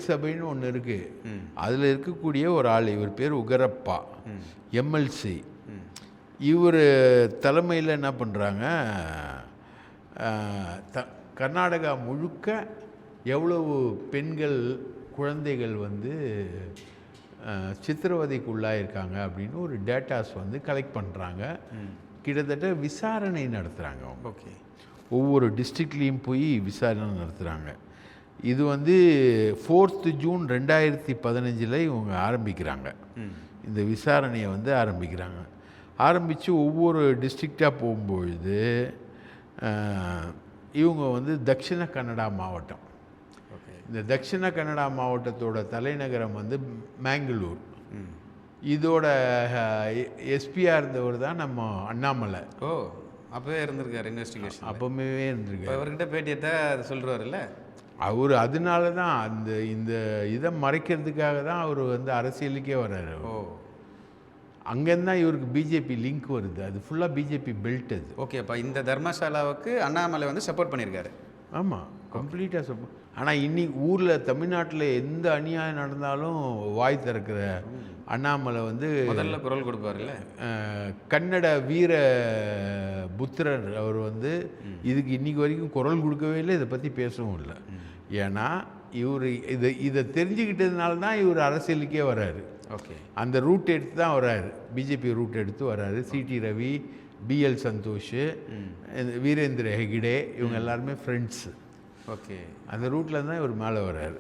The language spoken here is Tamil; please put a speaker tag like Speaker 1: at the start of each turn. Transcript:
Speaker 1: செயல் சபைன்னு ஒன்று இருக்குது. அதில் இருக்கக்கூடிய ஒரு ஆள், இவர் பேர் உகரப்பா, எம்எல்சி. இவர் தலைமையில் என்ன பண்ணுறாங்க, கர்நாடகா முழுக்க எவ்வளவு பெண்கள் குழந்தைகள் வந்து சித்திரவதைக்கு உள்ளாயிருக்காங்க அப்படின்னு ஒரு டேட்டாஸ் வந்து கலெக்ட் பண்ணுறாங்க. கிட்டத்தட்ட விசாரணை நடத்துகிறாங்க அவங்க.
Speaker 2: ஓகே.
Speaker 1: ஒவ்வொரு டிஸ்ட்ரிக்ட்லேயும் போய் விசாரணை நடத்துகிறாங்க. இது வந்து 4th ஜூன் 2015 இவங்க ஆரம்பிக்கிறாங்க. இந்த விசாரணையை வந்து ஆரம்பித்து ஒவ்வொரு டிஸ்ட்ரிக்டாக போகும்பொழுது இவங்க வந்து தக்ஷிண கன்னடா மாவட்டம், இந்த தக்ஷிண கன்னடா மாவட்டத்தோட தலைநகரம் வந்து மேங்களூர். இதோட எஸ்பியாக இருந்தவர் தான் நம்ம அண்ணாமலை.
Speaker 2: ஓ, அப்போவே இருந்திருக்காரு இன்வெஸ்டிகேஷன்.
Speaker 1: அப்போவே இருந்திருக்காரு.
Speaker 2: அவர்கிட்ட பேட்டியத்தை அது சொல்கிறாருல்ல
Speaker 1: அவர். அதனால தான் இந்த இதை மறைக்கிறதுக்காக தான் அவர் வந்து அரசியலுக்கே வர்றாரு.
Speaker 2: ஓ,
Speaker 1: அங்கேருந்து தான் இவருக்கு பிஜேபி லிங்க் வருது. அது ஃபுல்லாக பிஜேபி பெல்ட் அது.
Speaker 2: ஓகே. அப்போ இந்த தர்மசாலாவுக்கு அண்ணாமலை வந்து சப்போர்ட் பண்ணியிருக்காரு.
Speaker 1: ஆமாம், கம்ப்ளீட்டாக சப்போர்ட். ஆனால் இன்னைக்கு ஊரில் தமிழ்நாட்டில் எந்த அநியாயம் நடந்தாலும் வாய் திறக்கிற அண்ணாமலை வந்து
Speaker 2: முதல்ல குரல் கொடுப்பாருல்ல.
Speaker 1: கன்னட வீர புத்திரர் அவர் வந்து இதுக்கு இன்றைக்கி வரைக்கும் குரல் கொடுக்கவே இல்லை, இதை பற்றி பேசவும் இல்லை. ஏன்னா இவர் இதை தெரிஞ்சுக்கிட்டதுனால தான் இவர் அரசியலுக்கே வர்றாரு.
Speaker 2: ஓகே.
Speaker 1: அந்த ரூட் எடுத்து தான் வர்றாரு, பிஜேபி ரூட் எடுத்து வர்றாரு. சிடி ரவி, பிஎல் சந்தோஷ், வீரேந்திர ஹெகிடே, இவங்க எல்லாருமே ஃப்ரெண்ட்ஸு.
Speaker 2: ஓகே.
Speaker 1: அந்த ரூட்டில் தான் இவர் மேலே வர்றாரு.